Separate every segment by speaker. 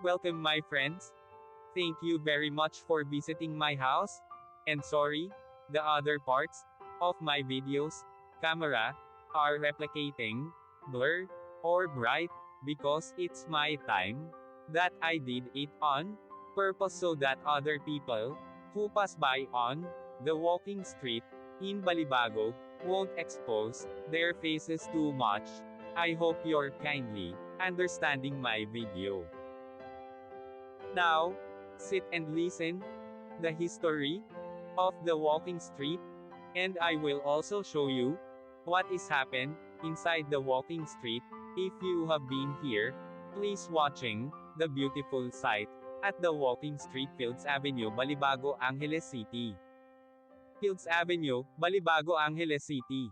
Speaker 1: Welcome my friends. Thank you very much for visiting my house. And sorry, the other parts of my videos, camera, are replicating, blur, or bright, because it's my time that I did it on purpose so that other people who pass by on the walking street in Balibago won't expose their faces too much. I hope you're kindly understanding my video. Now, sit and listen the history of the walking street, and I will also show you what is happened inside the walking street. If you have been here, please watching the beautiful sight at the walking street Fields Avenue, Balibago, Angeles City. Fields Avenue, Balibago, Angeles City.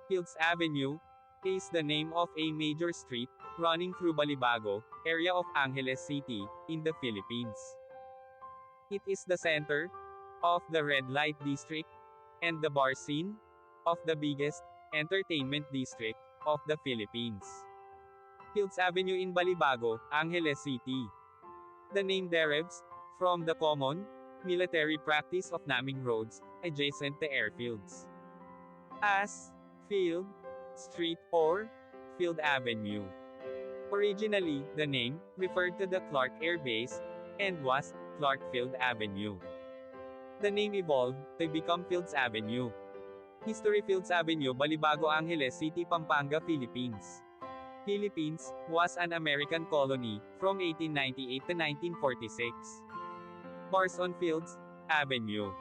Speaker 1: Fields Avenue is the name of a major street running through Balibago area of Angeles City in the Philippines. It is the center of the red light district and the bar scene of the biggest entertainment district of the Philippines. Fields Avenue in Balibago, Angeles City. The name derives from the common military practice of naming roads adjacent to airfields as Field Street or Field Avenue. Originally, the name referred to the Clark Air Base and was Clark Field Avenue. The name evolved to become Fields Avenue. History: Fields Avenue, Balibago, Angeles City, Pampanga, Philippines. Philippines was an American colony from 1898 to 1946. Bars on Fields Avenue.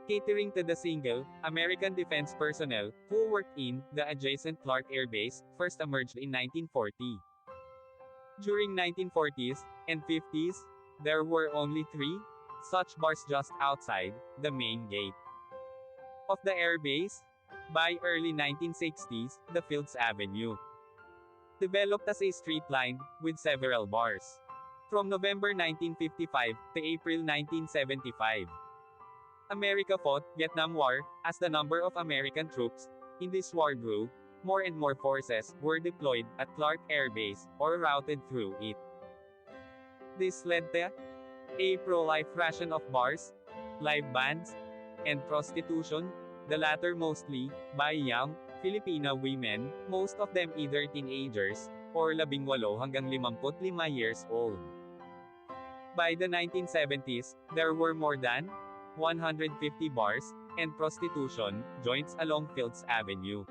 Speaker 1: Catering to the single American defense personnel who worked in the adjacent Clark Air Base, first emerged in 1940. During 1940s and 50s, there were only 3 such bars just outside the main gate of the airbase. By early 1960s, the Fields Avenue developed as a street lined with several bars. From November 1955 to April 1975, America fought Vietnam War. As the number of American troops in this war grew, more and more forces were deployed at Clark Air Base or routed through it. This led to a pro-life ration of bars, live bands, and prostitution, the latter mostly by young Filipino women, most of them either teenagers or 18 hanggang 55 years old. By the 1970s, there were more than 150 bars and prostitution joints along Fields Avenue.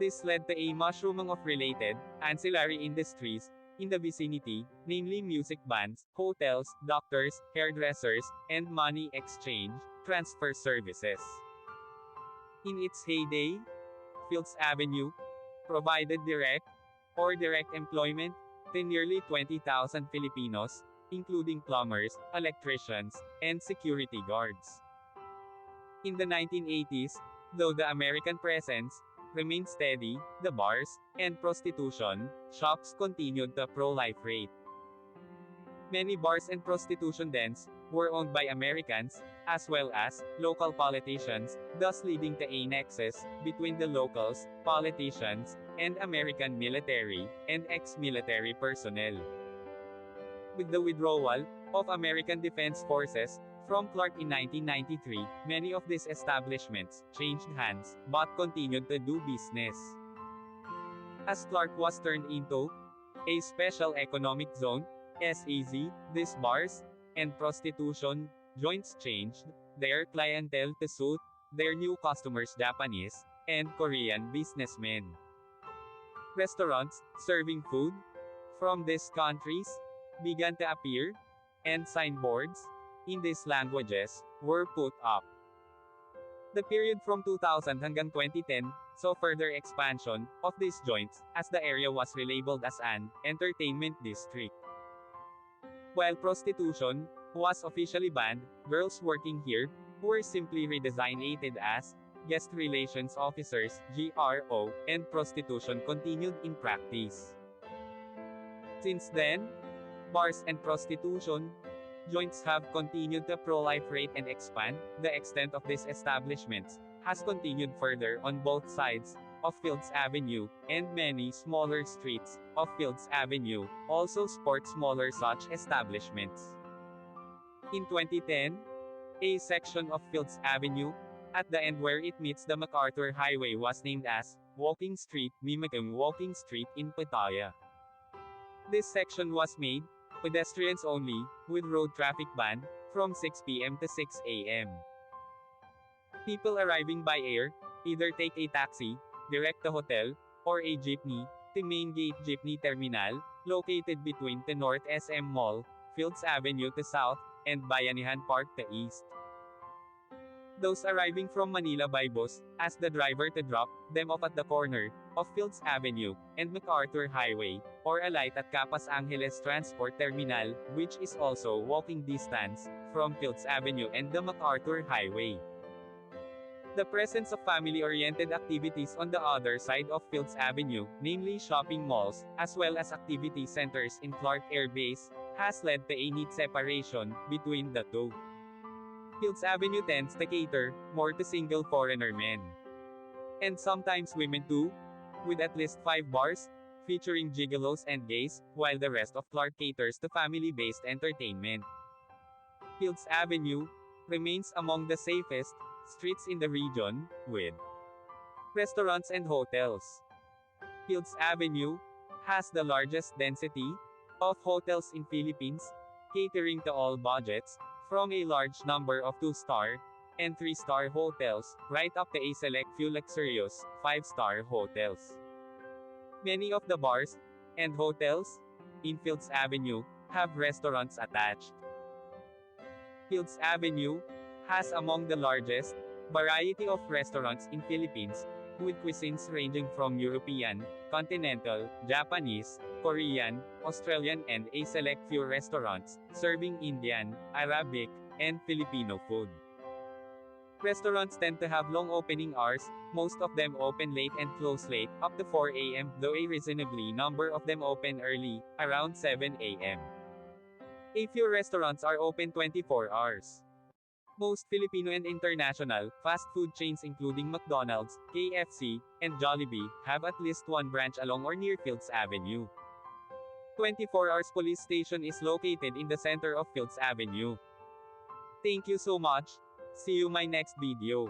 Speaker 1: This led to a mushrooming of related ancillary industries in the vicinity, namely music bands, hotels, doctors, hairdressers, and money exchange transfer services. In its heyday, Fields Avenue provided direct or direct employment to nearly 20,000 Filipinos, including plumbers, electricians, and security guards. In the 1980s, though the American presence remained steady, the bars and prostitution shops continued the pro-life rate. Many bars and prostitution dens were owned by Americans, as well as local politicians, thus leading to a nexus between the locals, politicians, and American military and ex-military personnel. With the withdrawal of American Defense Forces from Clark in 1993, many of these establishments changed hands, but continued to do business. As Clark was turned into a special economic zone, SEZ, these bars and prostitution joints changed their clientele to suit their new customers, Japanese and Korean businessmen. Restaurants serving food from these countries began to appear, and signboards in these languages were put up. The period from 2000 hanggang 2010 saw further expansion of these joints, as the area was relabeled as an entertainment district. While prostitution was officially banned, girls working here were simply redesignated as guest relations officers (GRO), and prostitution continued in practice. Since then, bars and prostitution joints have continued to pro-life rate and expand. The extent of these establishments has continued further on both sides of Fields Avenue, and many smaller streets of Fields Avenue also sport smaller such establishments. In 2010, a section of Fields Avenue, at the end where it meets the MacArthur Highway, was named as Walking Street, mimicking Walking Street in Pattaya. This section was made pedestrians only, with road traffic ban from 6 p.m. to 6 a.m. People arriving by air either take a taxi, direct to hotel, or a jeepney, to Main Gate Jeepney Terminal, located between the North SM Mall, Fields Avenue to south, and Bayanihan Park to east. Those arriving from Manila by bus, ask the driver to drop them off at the corner of Fields Avenue and MacArthur Highway, or alight at Capas Angeles Transport Terminal, which is also walking distance from Fields Avenue and the MacArthur Highway. The presence of family-oriented activities on the other side of Fields Avenue, namely shopping malls, as well as activity centers in Clark Air Base, has led to a neat separation between the two. Fields Avenue tends to cater more to single foreigner men. And sometimes women too, with at least 5 bars, featuring gigolos and gays, while the rest of Clark caters to family-based entertainment. Fields Avenue remains among the safest streets in the region, with restaurants and hotels. Fields Avenue has the largest density of hotels in Philippines, catering to all budgets, from a large number of 2-star and 3-star hotels, right up to a select few luxurious 5-star hotels. Many of the bars and hotels in Fields Avenue have restaurants attached. Fields Avenue has among the largest variety of restaurants in Philippines, with cuisines ranging from European, continental, Japanese, Korean, Australian, and a select few restaurants serving Indian, Arabic, and Filipino food. Restaurants tend to have long opening hours, most of them open late and close late, up to 4 a.m., though a reasonably number of them open early, around 7 a.m. A few restaurants are open 24 hours. Most Filipino and international fast food chains including McDonald's, KFC, and Jollibee have at least one branch along or near Fields Avenue. 24 Hours Police Station is located in the center of Fields Avenue. Thank you so much. See you my next video.